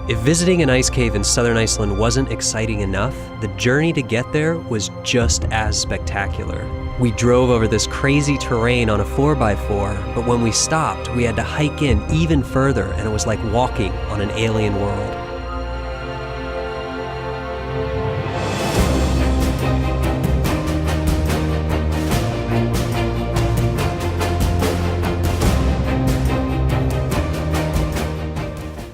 If visiting an ice cave in southern Iceland wasn't exciting enough, the journey to get there was just as spectacular. We drove over this crazy terrain on a 4x4, but when we stopped, we had to hike in even further, and it was like walking on an alien world.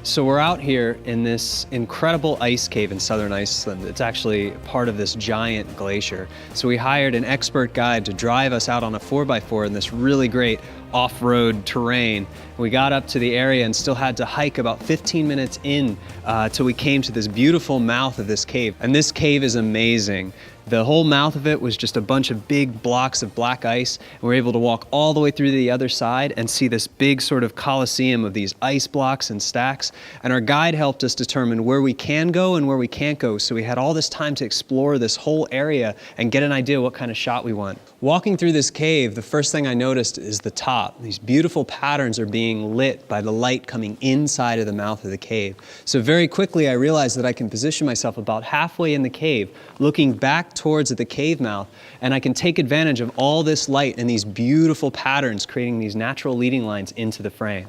So we're out here in this incredible ice cave in southern Iceland. It's actually part of this giant glacier. So we hired an expert guide to drive us out on a 4x4 in this really great off-road terrain. We got up to the area and still had to hike about 15 minutes in till we came to this beautiful mouth of this cave. And this cave is amazing. The whole mouth of it was just a bunch of big blocks of black ice. And we were able to walk all the way through to the other side and see this big sort of coliseum of these ice blocks and stacks. And our guide helped us determine where we can go and where we can't go. So we had all this time to explore this whole area and get an idea what kind of shot we want. Walking through this cave, the first thing I noticed is the top. These beautiful patterns are being lit by the light coming inside of the mouth of the cave. So very quickly I realized that I can position myself about halfway in the cave, looking back towards the cave mouth, and I can take advantage of all this light and these beautiful patterns, creating these natural leading lines into the frame.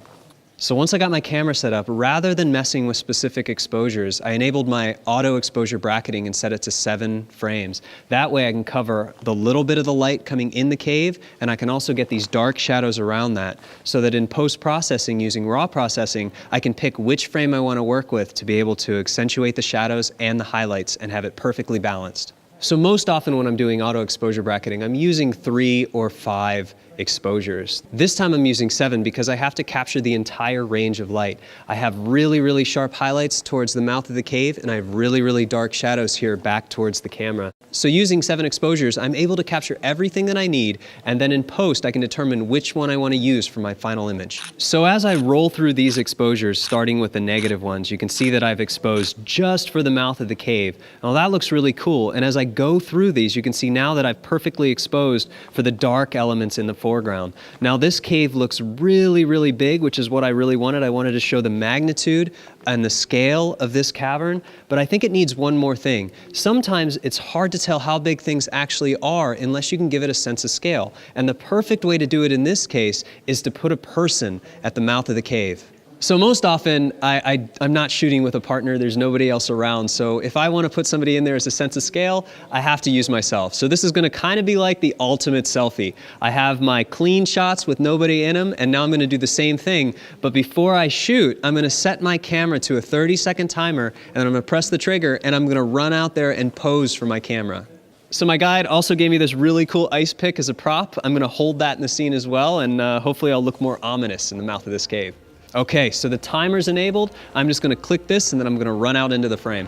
So once I got my camera set up, rather than messing with specific exposures, I enabled my auto exposure bracketing and set it to 7 frames. That way I can cover the little bit of the light coming in the cave, and I can also get these dark shadows around that, so that in post-processing using raw processing, I can pick which frame I want to work with to be able to accentuate the shadows and the highlights and have it perfectly balanced. So most often when I'm doing auto exposure bracketing, I'm using 3 or 5 exposures. This time I'm using 7 because I have to capture the entire range of light. I have really sharp highlights towards the mouth of the cave, and I have really dark shadows here back towards the camera. So using 7 exposures, I'm able to capture everything that I need, and then in post I can determine which one I want to use for my final image. So as I roll through these exposures, starting with the negative ones, you can see that I've exposed just for the mouth of the cave. Now that looks really cool, and as I go through these, you can see now that I've perfectly exposed for the dark elements in the foreground. Now this cave looks really big, which is what I really wanted. I wanted to show the magnitude and the scale of this cavern, but I think it needs one more thing. Sometimes it's hard to tell how big things actually are unless you can give it a sense of scale. And the perfect way to do it in this case is to put a person at the mouth of the cave. So most often, I'm not shooting with a partner, there's nobody else around, so if I want to put somebody in there as a sense of scale, I have to use myself. So this is going to kind of be like the ultimate selfie. I have my clean shots with nobody in them, and now I'm going to do the same thing, but before I shoot, I'm going to set my camera to a 30-second timer, and I'm going to press the trigger, and I'm going to run out there and pose for my camera. So my guide also gave me this really cool ice pick as a prop. I'm going to hold that in the scene as well, and hopefully I'll look more ominous in the mouth of this cave. Okay, so the timer's enabled. I'm just gonna click this and then I'm gonna run out into the frame.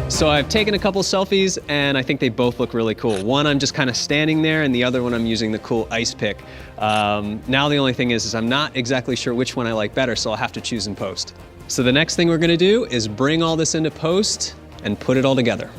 So I've taken a couple selfies and I think they both look really cool. One, I'm just kind of standing there, and the other one I'm using the cool ice pick. Now the only thing is I'm not exactly sure which one I like better, so I'll have to choose in post. So the next thing we're gonna do is bring all this into post and put it all together.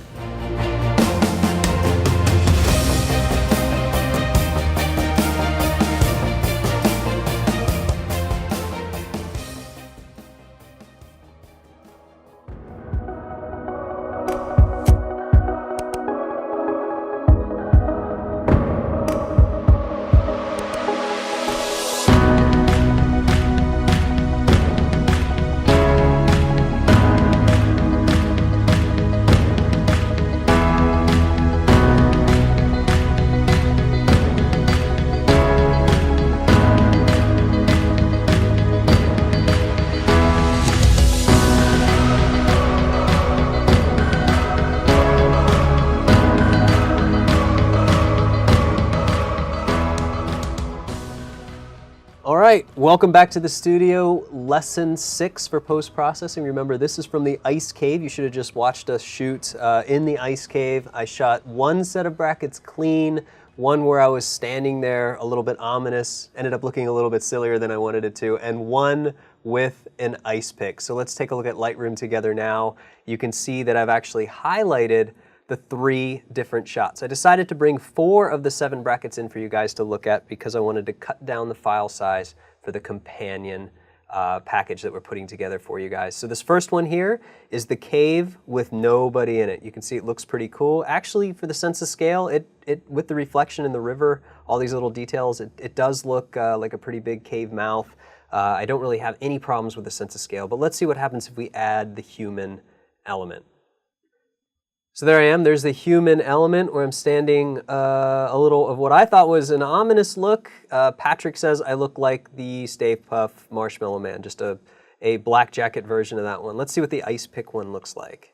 All right, welcome back to the studio. Lesson 6 for post-processing. Remember, this is from the ice cave. You should have just watched us shoot in the ice cave. I shot one set of brackets clean, one where I was standing there a little bit ominous, ended up looking a little bit sillier than I wanted it to, and one with an ice pick. So let's take a look at Lightroom together now. You can see that I've actually highlighted the 3 different shots. I decided to bring 4 of the 7 brackets in for you guys to look at because I wanted to cut down the file size for the companion package that we're putting together for you guys. So this first one here is the cave with nobody in it. You can see it looks pretty cool. Actually, for the sense of scale, it with the reflection in the river, all these little details, it does look like a pretty big cave mouth. I don't really have any problems with the sense of scale, but let's see what happens if we add the human element. So there I am, there's the human element where I'm standing a little of what I thought was an ominous look. Patrick says I look like the Stay Puft Marshmallow Man, just a black jacket version of that one. Let's see what the ice pick one looks like.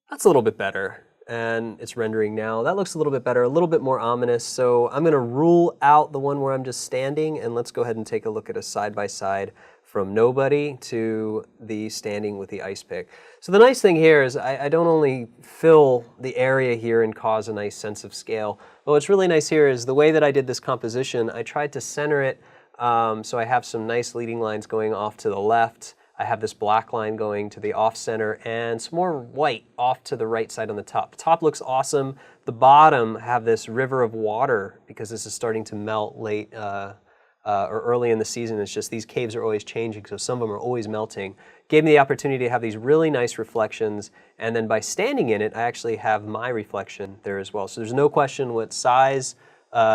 That's a little bit better, and it's rendering now. That looks a little bit better, a little bit more ominous. So I'm gonna rule out the one where I'm just standing, and let's go ahead and take a look at a side-by-side from nobody to the standing with the ice pick. So the nice thing here is I don't only fill the area here and cause a nice sense of scale, but what's really nice here is the way that I did this composition, I tried to center it so I have some nice leading lines going off to the left. I have this black line going to the off center and some more white off to the right side on the top. The top looks awesome. The bottom have this river of water because this is starting to melt late or early in the season. It's just these caves are always changing, so some of them are always melting. Gave me the opportunity to have these really nice reflections, and then by standing in it, I actually have my reflection there as well. So there's no question what size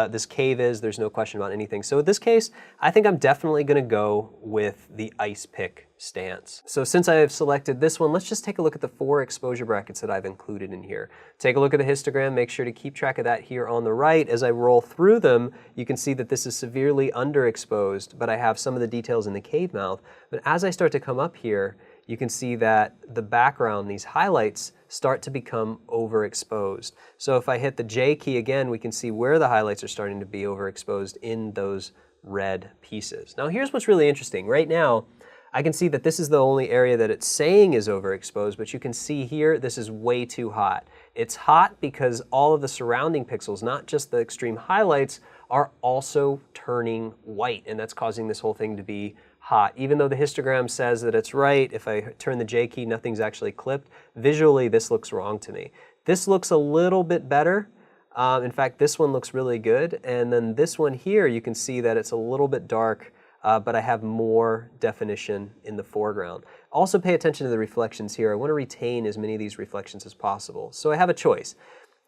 this cave is, there's no question about anything. So in this case, I think I'm definitely gonna go with the ice pick stance. So since I have selected this one, let's just take a look at the 4 exposure brackets that I've included in here. Take a look at the histogram, make sure to keep track of that here on the right. As I roll through them, you can see that this is severely underexposed, but I have some of the details in the cave mouth. But as I start to come up here, you can see that the background, these highlights, start to become overexposed. So if I hit the J key again, we can see where the highlights are starting to be overexposed in those red pieces. Now here's what's really interesting. Right now, I can see that this is the only area that it's saying is overexposed, but you can see here, this is way too hot. It's hot because all of the surrounding pixels, not just the extreme highlights, are also turning white, and that's causing this whole thing to be hot. Even though the histogram says that it's right, if I turn the J key, nothing's actually clipped. Visually, this looks wrong to me. This looks a little bit better. In fact, this one looks really good. And then this one here, you can see that it's a little bit dark, but I have more definition in the foreground. Also pay attention to the reflections here. I want to retain as many of these reflections as possible. So I have a choice.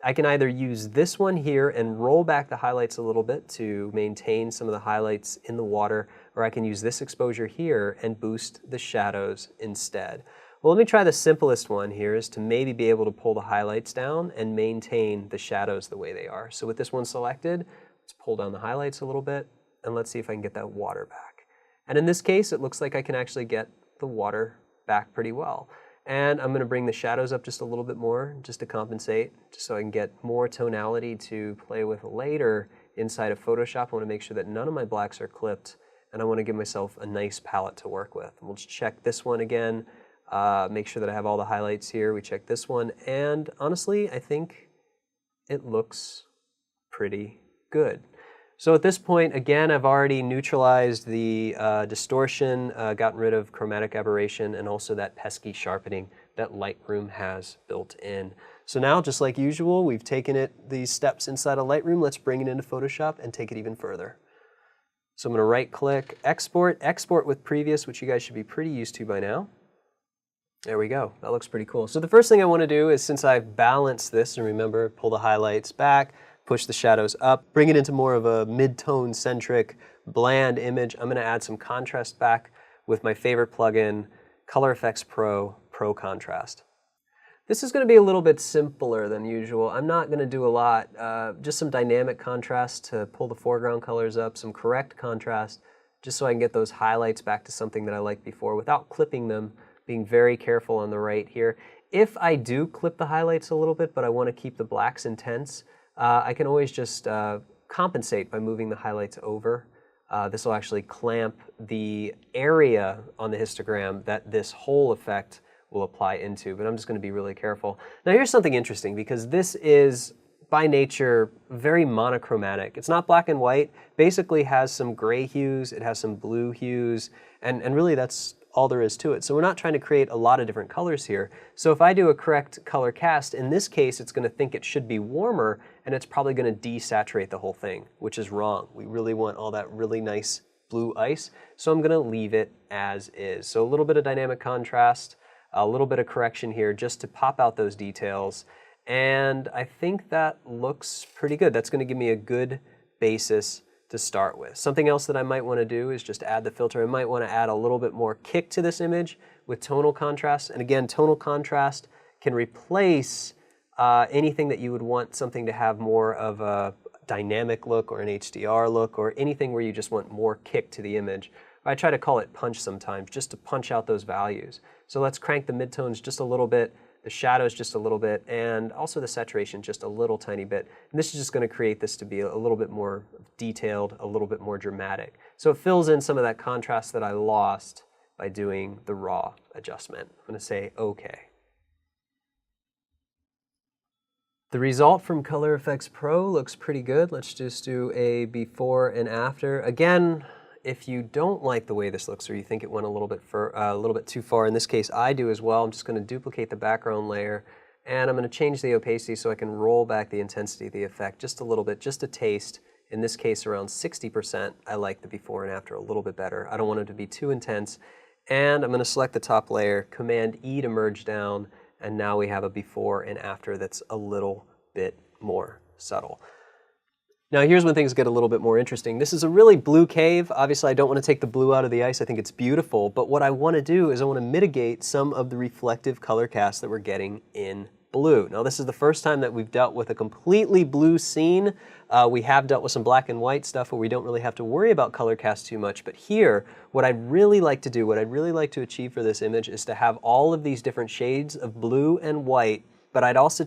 I can either use this one here and roll back the highlights a little bit to maintain some of the highlights in the water, or I can use this exposure here and boost the shadows instead. Well, let me try the simplest one here, is to maybe be able to pull the highlights down and maintain the shadows the way they are. So with this one selected, let's pull down the highlights a little bit, and let's see if I can get that water back. And in this case, it looks like I can actually get the water back pretty well. And I'm going to bring the shadows up just a little bit more, just to compensate, just so I can get more tonality to play with later inside of Photoshop. I want to make sure that none of my blacks are clipped, and I want to give myself a nice palette to work with. We'll just check this one again, make sure that I have all the highlights here. We check this one, and honestly, I think it looks pretty good. So at this point, again, I've already neutralized the distortion, gotten rid of chromatic aberration, and also that pesky sharpening that Lightroom has built in. So now, just like usual, we've taken these steps inside of Lightroom. Let's bring it into Photoshop and take it even further. So I'm going to right-click, export, export with previous, which you guys should be pretty used to by now. There we go. That looks pretty cool. So the first thing I want to do is, since I've balanced this, and remember, pull the highlights back, push the shadows up, bring it into more of a mid-tone centric, bland image. I'm going to add some contrast back with my favorite plugin, Color Effects Pro Contrast. This is going to be a little bit simpler than usual. I'm not going to do a lot, just some dynamic contrast to pull the foreground colors up, some correct contrast, just so I can get those highlights back to something that I liked before without clipping them, being very careful on the right here. If I do clip the highlights a little bit, but I want to keep the blacks intense, I can always just compensate by moving the highlights over. This will actually clamp the area on the histogram that this whole effect will apply into, but I'm just going to be really careful. Now here's something interesting, because this is by nature very monochromatic. It's not black and white, basically has some gray hues, it has some blue hues, and really that's all there is to it. So we're not trying to create a lot of different colors here. So if I do a correct color cast, in this case, it's going to think it should be warmer, and it's probably going to desaturate the whole thing, which is wrong. We really want all that really nice blue ice, so I'm going to leave it as is. So a little bit of dynamic contrast, a little bit of correction here just to pop out those details, and I think that looks pretty good. That's going to give me a good basis to start with. Something else that I might want to do is just add the filter. I might want to add a little bit more kick to this image with tonal contrast. And again, tonal contrast can replace anything that you would want something to have more of a dynamic look or an HDR look or anything where you just want more kick to the image. I try to call it punch sometimes, just to punch out those values. So let's crank the midtones just a little bit, the shadows just a little bit, and also the saturation just a little tiny bit. And this is just going to create this to be a little bit more detailed, a little bit more dramatic. So it fills in some of that contrast that I lost by doing the raw adjustment. I'm going to say OK. The result from Color Efex Pro looks pretty good. Let's just do a before and after. Again, if you don't like the way this looks or you think it went a little bit too far, in this case I do as well, I'm just going to duplicate the background layer and I'm going to change the opacity so I can roll back the intensity of the effect just a little bit, just a taste. In this case around 60%. I like the before and after a little bit better. I don't want it to be too intense. And I'm going to select the top layer, Command E to merge down, and now we have a before and after that's a little bit more subtle. Now here's when things get a little bit more interesting. This is a really blue cave. Obviously I don't want to take the blue out of the ice. I think it's beautiful. But what I want to do is I want to mitigate some of the reflective color cast that we're getting in blue. Now this is the first time that we've dealt with a completely blue scene. We have dealt with some black and white stuff where we don't really have to worry about color cast too much. But here, what I'd really like to do, what I'd really like to achieve for this image is to have all of these different shades of blue and white, but I'd also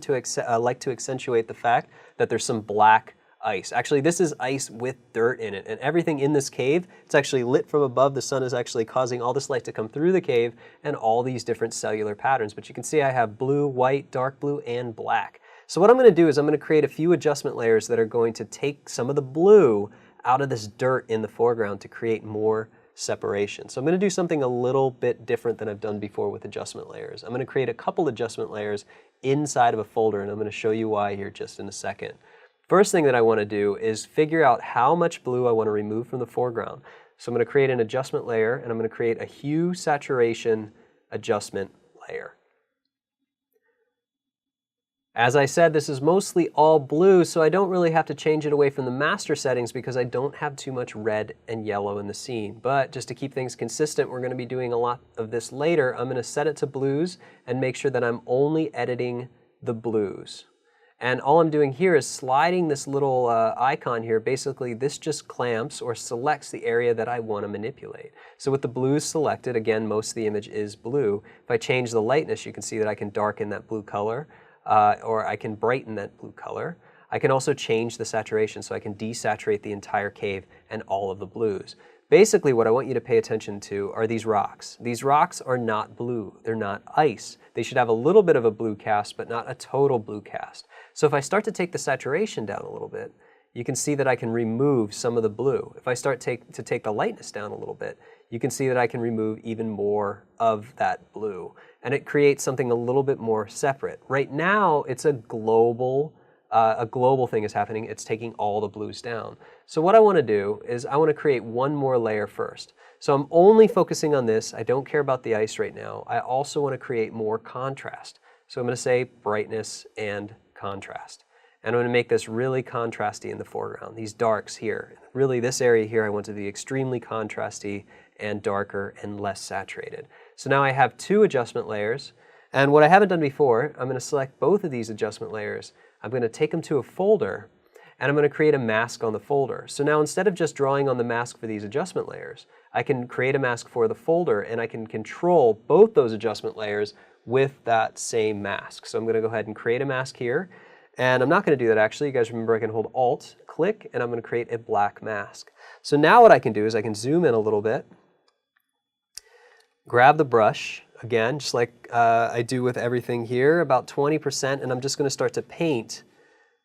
like to accentuate the fact that there's some black ice. Actually, this is ice with dirt in it, and everything in this cave, it's actually lit from above. The sun is actually causing all this light to come through the cave and all these different cellular patterns. But you can see I have blue, white, dark blue, and black. So what I'm going to do is I'm going to create a few adjustment layers that are going to take some of the blue out of this dirt in the foreground to create more separation. So I'm going to do something a little bit different than I've done before with adjustment layers. I'm going to create a couple adjustment layers inside of a folder, and I'm going to show you why here just in a second. First thing that I want to do is figure out how much blue I want to remove from the foreground. So I'm going to create an adjustment layer, and I'm going to create a hue saturation adjustment layer. As I said, this is mostly all blue, so I don't really have to change it away from the master settings because I don't have too much red and yellow in the scene. But just to keep things consistent, we're going to be doing a lot of this later. I'm going to set it to blues and make sure that I'm only editing the blues. And all I'm doing here is sliding this little icon here. Basically, this just clamps or selects the area that I want to manipulate. So with the blues selected, again, most of the image is blue. If I change the lightness, you can see that I can darken that blue color, or I can brighten that blue color. I can also change the saturation, so I can desaturate the entire cave and all of the blues. Basically, what I want you to pay attention to are these rocks. These rocks are not blue. They're not ice. They should have a little bit of a blue cast, but not a total blue cast. So if I start to take the saturation down a little bit, you can see that I can remove some of the blue. If I start to take the lightness down a little bit, you can see that I can remove even more of that blue. And it creates something a little bit more separate. Right now, it's a global thing is happening. It's taking all the blues down. So what I want to do is I want to create one more layer first. So I'm only focusing on this. I don't care about the ice right now. I also want to create more contrast. So I'm going to say brightness and contrast. And I'm going to make this really contrasty in the foreground, these darks here. Really, this area here I want to be extremely contrasty and darker and less saturated. So now I have two adjustment layers. And what I haven't done before, I'm going to select both of these adjustment layers. I'm going to take them to a folder, and I'm going to create a mask on the folder. So now instead of just drawing on the mask for these adjustment layers, I can create a mask for the folder, and I can control both those adjustment layers with that same mask. So I'm going to go ahead and create a mask here. And I'm not going to do that actually. You guys remember I can hold Alt, click, and I'm going to create a black mask. So now what I can do is I can zoom in a little bit, grab the brush, again, just like I do with everything here, about 20%, and I'm just going to start to paint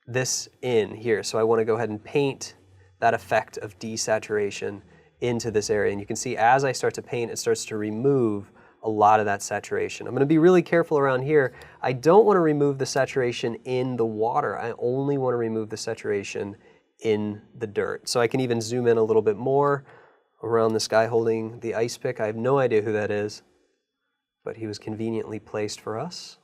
this in here. So I want to go ahead and paint that effect of desaturation into this area. And you can see as I start to paint, it starts to remove a lot of that saturation. I'm going to be really careful around here. I don't want to remove the saturation in the water. I only want to remove the saturation in the dirt. So I can even zoom in a little bit more around this guy holding the ice pick. I have no idea who that is, but he was conveniently placed for us.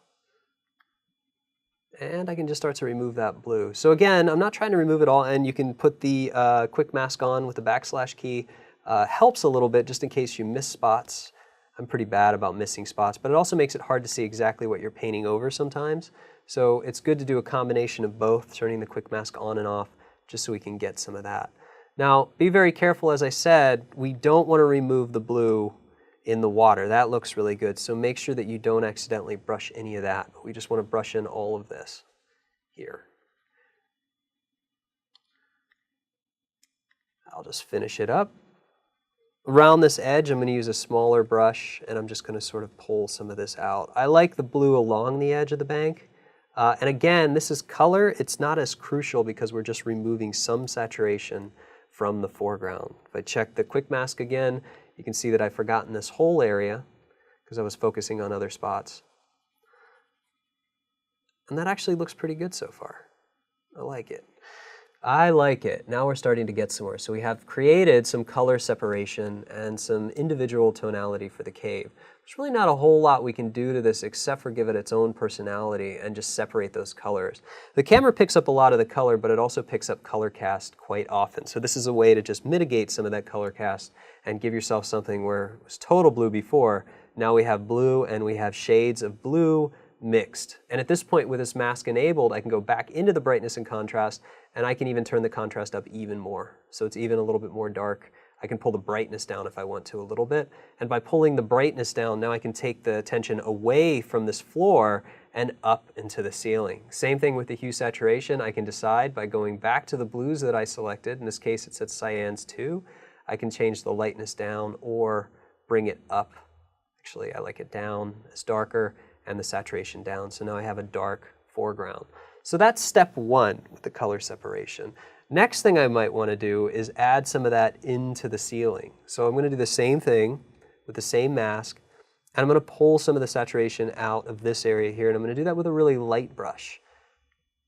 And I can just start to remove that blue. So again, I'm not trying to remove it all, and you can put the quick mask on with the backslash key. Helps a little bit just in case you miss spots. I'm pretty bad about missing spots, but it also makes it hard to see exactly what you're painting over sometimes. So it's good to do a combination of both, turning the quick mask on and off, just so we can get some of that. Now, be very careful, as I said, we don't want to remove the blue in the water. That looks really good, so make sure that you don't accidentally brush any of that. We just want to brush in all of this here. I'll just finish it up. Around this edge, I'm going to use a smaller brush, and I'm just going to sort of pull some of this out. I like the blue along the edge of the bank. And again, this is color. It's not as crucial because we're just removing some saturation from the foreground. If I check the quick mask again, you can see that I've forgotten this whole area because I was focusing on other spots. And that actually looks pretty good so far. I like it. I like it. Now we're starting to get somewhere. So we have created some color separation and some individual tonality for the cave. There's really not a whole lot we can do to this except for give it its own personality and just separate those colors. The camera picks up a lot of the color, but it also picks up color cast quite often. So this is a way to just mitigate some of that color cast and give yourself something where it was total blue before. Now we have blue and we have shades of blue mixed. And at this point, with this mask enabled, I can go back into the brightness and contrast, and I can even turn the contrast up even more. So it's even a little bit more dark. I can pull the brightness down if I want to a little bit. And by pulling the brightness down, now I can take the attention away from this floor and up into the ceiling. Same thing with the hue saturation. I can decide by going back to the blues that I selected. In this case, it said cyans 2. I can change the lightness down or bring it up. Actually, I like it down. It's darker, and the saturation down. So now I have a dark foreground. So that's step one with the color separation. Next thing I might want to do is add some of that into the ceiling. So I'm going to do the same thing with the same mask, and I'm going to pull some of the saturation out of this area here, and I'm going to do that with a really light brush.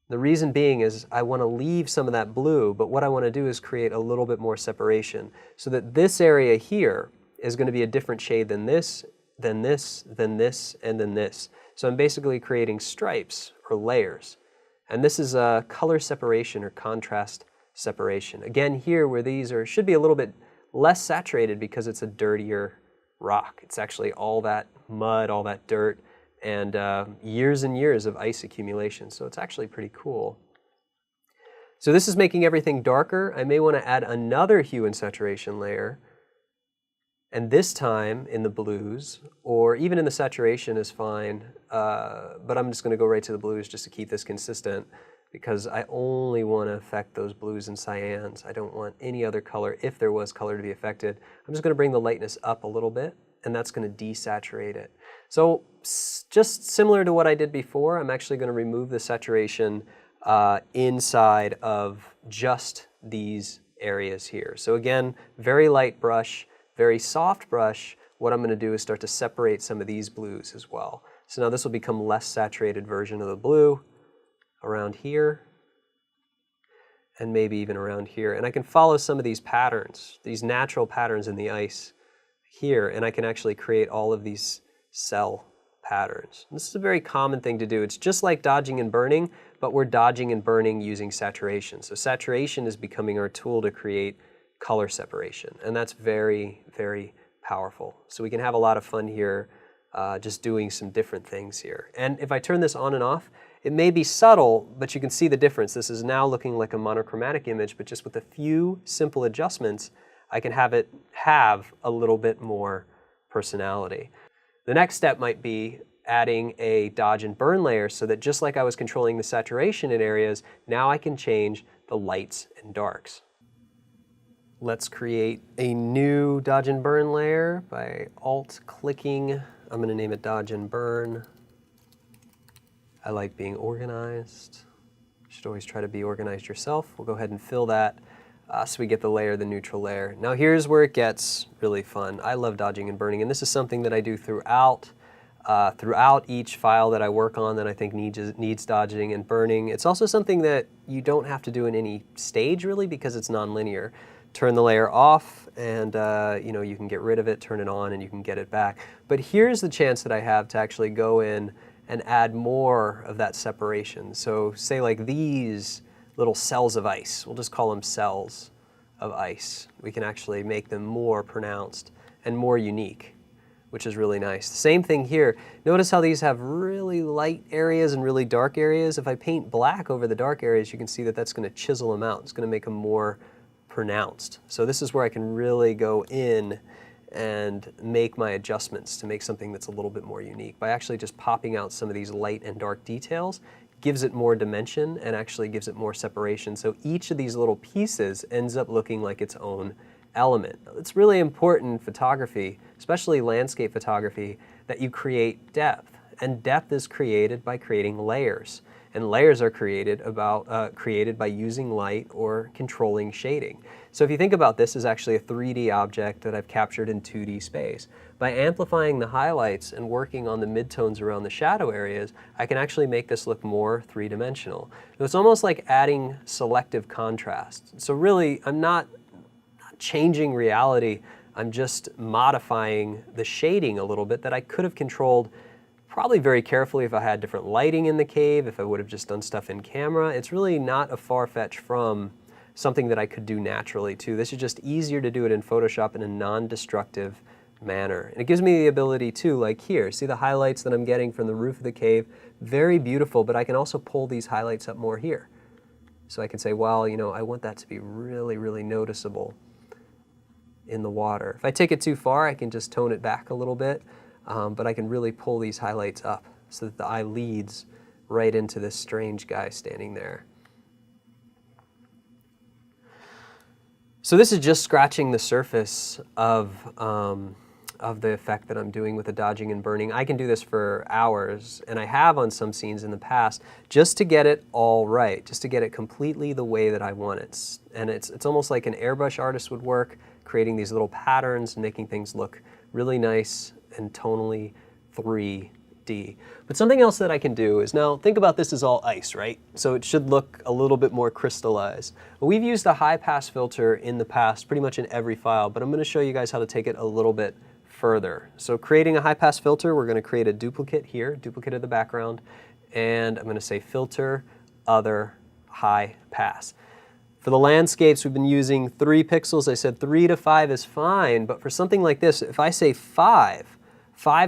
The reason being is I want to leave some of that blue, but what I want to do is create a little bit more separation so that this area here is going to be a different shade than this, then this, then this, and then this. So I'm basically creating stripes or layers. And this is a color separation or contrast separation. Again, here where these should be a little bit less saturated because it's a dirtier rock. It's actually all that mud, all that dirt, and years and years of ice accumulation. So it's actually pretty cool. So this is making everything darker. I may want to add another hue and saturation layer. And this time in the blues, or even in the saturation is fine, but I'm just going to go right to the blues just to keep this consistent because I only want to affect those blues and cyans. I don't want any other color, if there was color to be affected. I'm just going to bring the lightness up a little bit, and that's going to desaturate it. So just similar to what I did before, I'm actually going to remove the saturation inside of just these areas here. So again, very light brush. Very soft brush. What I'm going to do is start to separate some of these blues as well. So now this will become less saturated version of the blue around here and maybe even around here. And I can follow some of these patterns, these natural patterns in the ice here, and I can actually create all of these cell patterns. This is a very common thing to do. It's just like dodging and burning, but we're dodging and burning using saturation. So saturation is becoming our tool to create color separation, and that's very, very powerful. So we can have a lot of fun here just doing some different things here. And if I turn this on and off, it may be subtle, but you can see the difference. This is now looking like a monochromatic image, but just with a few simple adjustments, I can have it have a little bit more personality. The next step might be adding a dodge and burn layer so that just like I was controlling the saturation in areas, now I can change the lights and darks. Let's create a new dodge and burn layer by alt-clicking. I'm going to name it dodge and burn. I like being organized. You should always try to be organized yourself. We'll go ahead and fill that So we get the layer, the neutral layer. Now here's where it gets really fun. I love dodging and burning, and this is something that I do throughout each file that I work on that I think needs dodging and burning. It's also something that you don't have to do in any stage really because it's nonlinear. Turn the layer off and you can get rid of it, turn it on, and you can get it back. But here's the chance that I have to actually go in and add more of that separation. So say like these little cells of ice, we'll just call them cells of ice. We can actually make them more pronounced and more unique, which is really nice. Same thing here. Notice how these have really light areas and really dark areas. If I paint black over the dark areas, you can see that that's going to chisel them out. It's going to make them more pronounced. So this is where I can really go in and make my adjustments to make something that's a little bit more unique. By actually just popping out some of these light and dark details, gives it more dimension and actually gives it more separation. So each of these little pieces ends up looking like its own element. It's really important in photography, especially landscape photography, that you create depth. And depth is created by creating layers. And layers are created by using light or controlling shading. So if you think about this as actually a 3D object that I've captured in 2D space, by amplifying the highlights and working on the midtones around the shadow areas, I can actually make this look more three-dimensional. So it's almost like adding selective contrast. So really, I'm not changing reality, I'm just modifying the shading a little bit that I could have controlled probably very carefully if I had different lighting in the cave, if I would have just done stuff in camera. It's really not a far-fetch from something that I could do naturally too. This is just easier to do it in Photoshop in a non-destructive manner. And it gives me the ability too, like here, see the highlights that I'm getting from the roof of the cave? Very beautiful, but I can also pull these highlights up more here. So I can say, well, I want that to be really, really noticeable in the water. If I take it too far, I can just tone it back a little bit, but I can really pull these highlights up so that the eye leads right into this strange guy standing there. So this is just scratching the surface of the effect that I'm doing with the dodging and burning. I can do this for hours, and I have on some scenes in the past, just to get it all right, just to get it completely the way that I want it. And it's almost like an airbrush artist would work, creating these little patterns and making things look really nice and tonally 3D. But something else that I can do is, now think about this as all ice, right? So it should look a little bit more crystallized. But we've used a high pass filter in the past, pretty much in every file, but I'm going to show you guys how to take it a little bit further. So creating a high pass filter, we're going to create a duplicate here, duplicate of the background, and I'm going to say filter, other, high pass. For the landscapes, we've been using 3 pixels. I said 3 to 5 is fine, but for something like this, if I say 5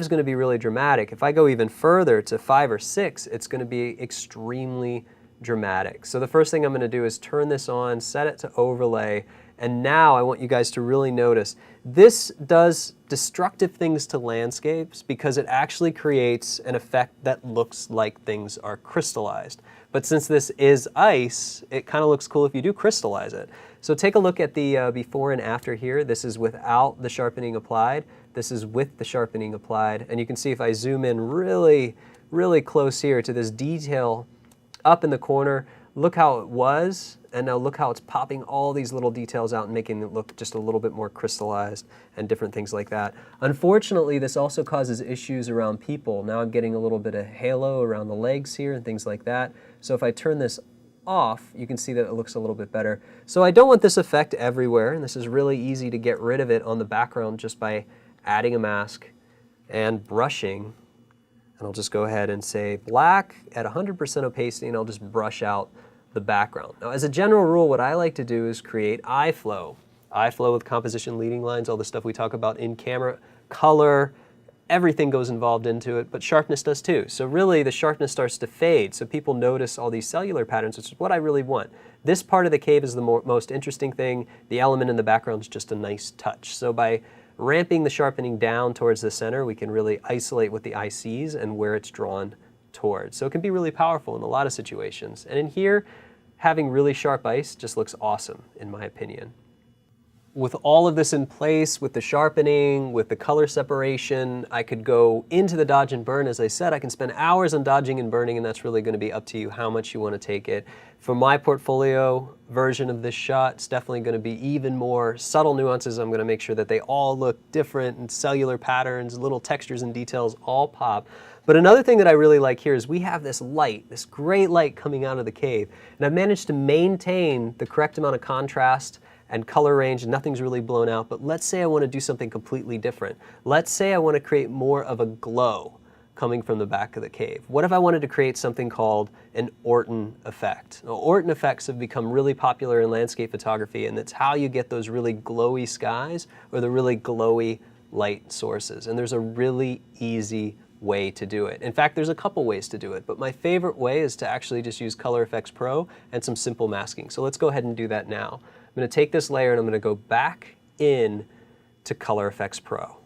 is going to be really dramatic. If I go even further to 5 or 6, it's going to be extremely dramatic. So the first thing I'm going to do is turn this on, set it to overlay, and now I want you guys to really notice this does destructive things to landscapes because it actually creates an effect that looks like things are crystallized. But since this is ice, it kind of looks cool if you do crystallize it. So take a look at the before and after here. This is without the sharpening applied. This is with the sharpening applied. And you can see if I zoom in really, really close here to this detail up in the corner, look how it was, and now look how it's popping all these little details out and making it look just a little bit more crystallized and different things like that. Unfortunately, this also causes issues around people. Now I'm getting a little bit of halo around the legs here and things like that. So if I turn this off, you can see that it looks a little bit better. So I don't want this effect everywhere, and this is really easy to get rid of it on the background just by adding a mask and brushing. And I'll just go ahead and say black at 100% opacity, and I'll just brush out the background. Now, as a general rule, what I like to do is create eye flow. Eye flow with composition, leading lines, all the stuff we talk about in camera, color, everything goes involved into it, but sharpness does too. So really, the sharpness starts to fade, so people notice all these cellular patterns, which is what I really want. This part of the cave is the most interesting thing. The element in the background is just a nice touch. So by ramping the sharpening down towards the center, we can really isolate what the eye sees and where it's drawn towards. So it can be really powerful in a lot of situations. And in here, having really sharp ice just looks awesome, in my opinion. with all of this in place, with the sharpening, with the color separation, I could go into the dodge and burn. As I said, I can spend hours on dodging and burning, and that's really going to be up to you how much you want to take it. For my portfolio version of this shot, it's definitely going to be even more subtle nuances. I'm going to make sure that they all look different, and cellular patterns, little textures and details all pop. But another thing that I really like here is we have this light, this great light coming out of the cave, and I've managed to maintain the correct amount of contrast and color range, and nothing's really blown out. But let's say I want to do something completely different. Let's say I want to create more of a glow coming from the back of the cave. What if I wanted to create something called an Orton effect? Now, Orton effects have become really popular in landscape photography, and it's how you get those really glowy skies or the really glowy light sources. And there's a really easy way to do it. In fact, there's a couple ways to do it, but my favorite way is to actually just use Color Effects Pro and some simple masking. So let's go ahead and do that now. I'm going to take this layer and I'm going to go back in to Color Effects Pro.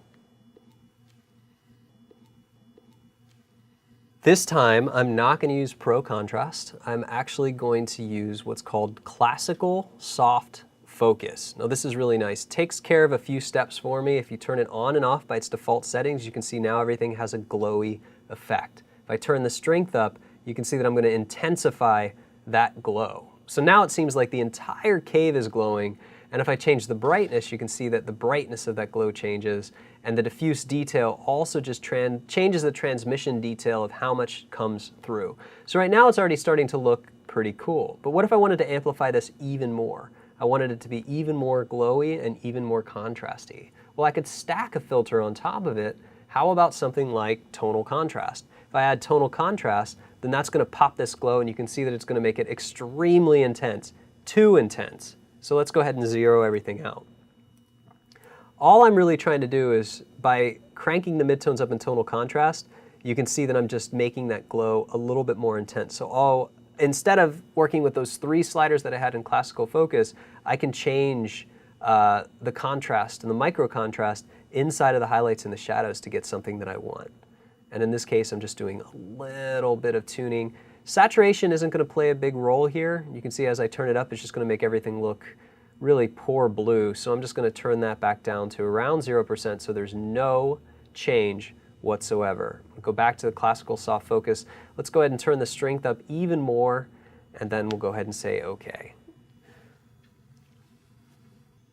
This time, I'm not going to use Pro Contrast. I'm actually going to use what's called Classical Soft Focus. Now this is really nice. It takes care of a few steps for me. If you turn it on and off by its default settings, you can see now everything has a glowy effect. If I turn the strength up, you can see that I'm going to intensify that glow. So now it seems like the entire cave is glowing, and if I change the brightness, you can see that the brightness of that glow changes, and the diffuse detail also just changes the transmission detail of how much comes through. So right now it's already starting to look pretty cool. But what if I wanted to amplify this even more? I wanted it to be even more glowy and even more contrasty. Well, I could stack a filter on top of it. How about something like tonal contrast? If I add tonal contrast, then that's going to pop this glow, and you can see that it's going to make it extremely intense, too intense. So let's go ahead and zero everything out. All I'm really trying to do is, by cranking the midtones up in tonal contrast, you can see that I'm just making that glow a little bit more intense. So instead of working with those 3 sliders that I had in classical focus, I can change the contrast and the micro contrast inside of the highlights and the shadows to get something that I want. And in this case, I'm just doing a little bit of tuning. Saturation isn't going to play a big role here. You can see as I turn it up, it's just going to make everything look really poor blue. So I'm just going to turn that back down to around 0% so there's no change whatsoever. We'll go back to the classical soft focus. Let's go ahead and turn the strength up even more, and then we'll go ahead and say OK.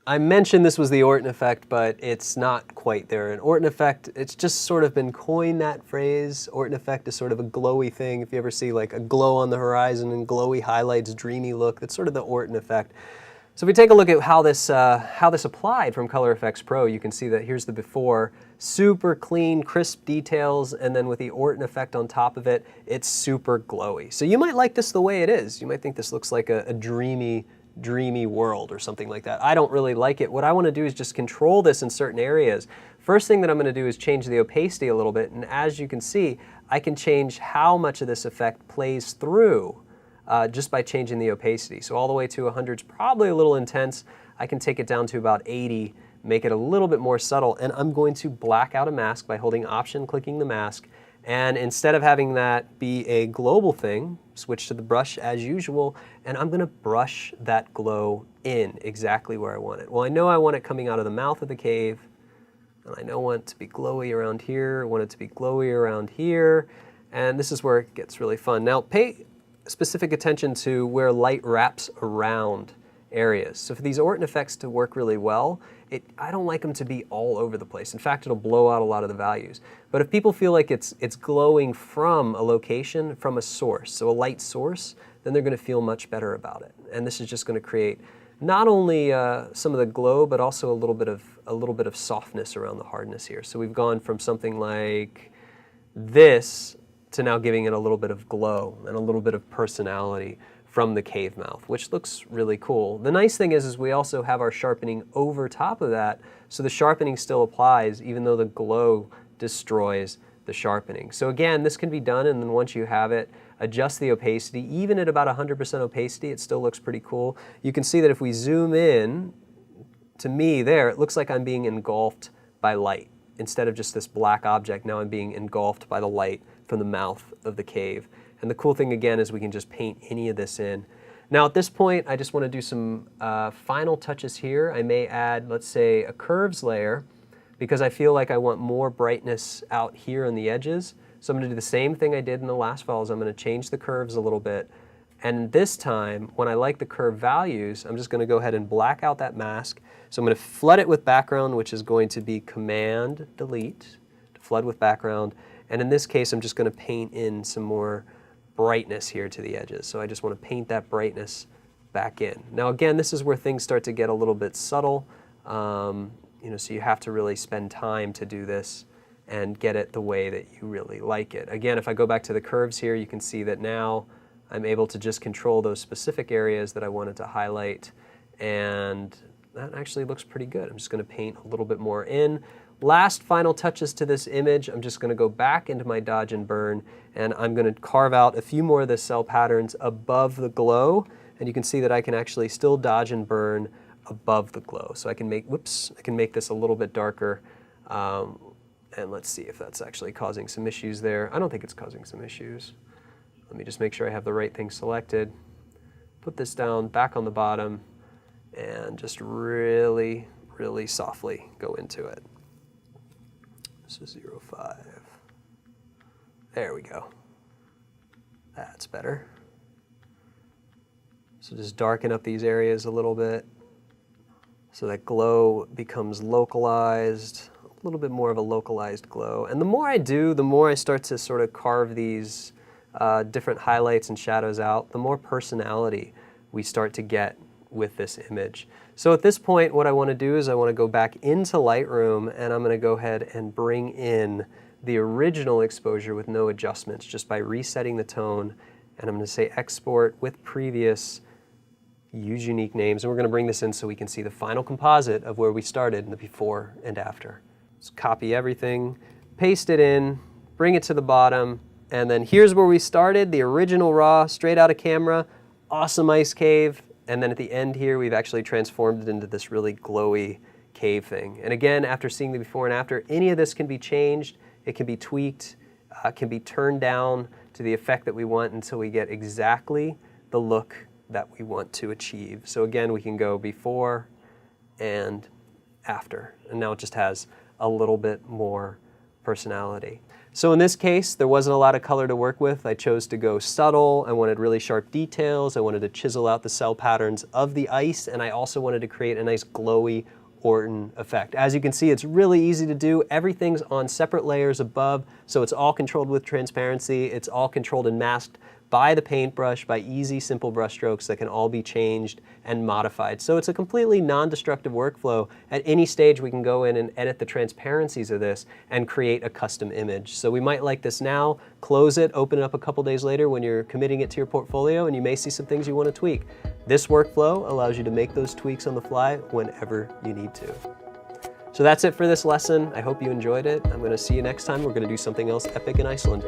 I mentioned this was the Orton effect, but it's not quite there. An Orton effect, it's just sort of been coined, that phrase. Orton effect is sort of a glowy thing. If you ever see like a glow on the horizon and glowy highlights, dreamy look, that's sort of the Orton effect. So if we take a look at how this applied from Color Effects Pro, you can see that here's the before, super clean, crisp details, and then with the Orton effect on top of it, it's super glowy. So you might like this the way it is. You might think this looks like a dreamy world or something like that. I don't really like it. What I want to do is just control this in certain areas. First thing that I'm going to do is change the opacity a little bit, and as you can see, I can change how much of this effect plays through just by changing the opacity. So all the way to 100 is probably a little intense. I can take it down to about 80, make it a little bit more subtle, and I'm going to black out a mask by holding Option, clicking the mask, and instead of having that be a global thing, switch to the brush as usual, and I'm going to brush that glow in exactly where I want it. Well, I know I want it coming out of the mouth of the cave, and I know I want it to be glowy around here, I want it to be glowy around here, and this is where it gets really fun. Now, pay specific attention to where light wraps around areas. So for these Orton effects to work really well, I don't like them to be all over the place. In fact, it'll blow out a lot of the values. But if people feel like it's glowing from a location, from a source, so a light source, then they're going to feel much better about it. And this is just going to create not only some of the glow, but also a little bit of softness around the hardness here. So we've gone from something like this to now giving it a little bit of glow and a little bit of personality from the cave mouth, which looks really cool. The nice thing is we also have our sharpening over top of that, so the sharpening still applies even though the glow destroys the sharpening. So again, this can be done, and then once you have it, adjust the opacity. Even at about 100% opacity, it still looks pretty cool. You can see that if we zoom in, to me there, it looks like I'm being engulfed by light. Instead of just this black object, now I'm being engulfed by the light from the mouth of the cave. And the cool thing again is we can just paint any of this in. Now at this point, I just want to do some final touches here. I may add, let's say, a curves layer, because I feel like I want more brightness out here on the edges. So I'm going to do the same thing I did in the last files. I'm going to change the curves a little bit. And this time, when I like the curve values, I'm just going to go ahead and black out that mask. So I'm going to flood it with background, which is going to be Command-Delete to flood with background. And in this case, I'm just going to paint in some more brightness here to the edges. So I just want to paint that brightness back in. Now again, this is where things start to get a little bit subtle. So you have to really spend time to do this and get it the way that you really like it. Again, if I go back to the curves here, you can see that now I'm able to just control those specific areas that I wanted to highlight, and that actually looks pretty good. I'm just going to paint a little bit more in. Last final touches to this image, I'm just going to go back into my dodge and burn, and I'm going to carve out a few more of the cell patterns above the glow, and you can see that I can actually still dodge and burn above the glow. So I can make, I can make this a little bit darker, and let's see if that's actually causing some issues there. I don't think it's causing some issues. Let me just make sure I have the right thing selected. Put this down back on the bottom, and just really, really softly go into it. This is 0.5. There we go. That's better. So just darken up these areas a little bit so that glow becomes localized, a little bit more of a localized glow. And the more I do, the more I start to sort of carve these different highlights and shadows out, the more personality we start to get with this image. So at this point, what I want to do is I want to go back into Lightroom, and I'm going to go ahead and bring in the original exposure with no adjustments, just by resetting the tone. And I'm going to say export with previous, use unique names, and we're going to bring this in so we can see the final composite of where we started in the before and after. Let's copy everything, paste it in, bring it to the bottom, and then here's where we started, the original raw, straight out of camera, awesome ice cave. And then at the end here, we've actually transformed it into this really glowy cave thing. And again, after seeing the before and after, any of this can be changed, it can be tweaked, can be turned down to the effect that we want until we get exactly the look that we want to achieve. So again, we can go before and after, and now it just has a little bit more personality. So in this case, there wasn't a lot of color to work with. I chose to go subtle. I wanted really sharp details. I wanted to chisel out the cell patterns of the ice, and I also wanted to create a nice glowy Orton effect. As you can see, it's really easy to do. Everything's on separate layers above, so it's all controlled with transparency. It's all controlled and masked by the paintbrush, by easy, simple brush strokes that can all be changed and modified. So it's a completely non-destructive workflow. At any stage, we can go in and edit the transparencies of this and create a custom image. So we might like this now, close it, open it up a couple days later when you're committing it to your portfolio, and you may see some things you want to tweak. This workflow allows you to make those tweaks on the fly whenever you need to. So that's it for this lesson. I hope you enjoyed it. I'm going to see you next time. We're going to do something else epic in Iceland.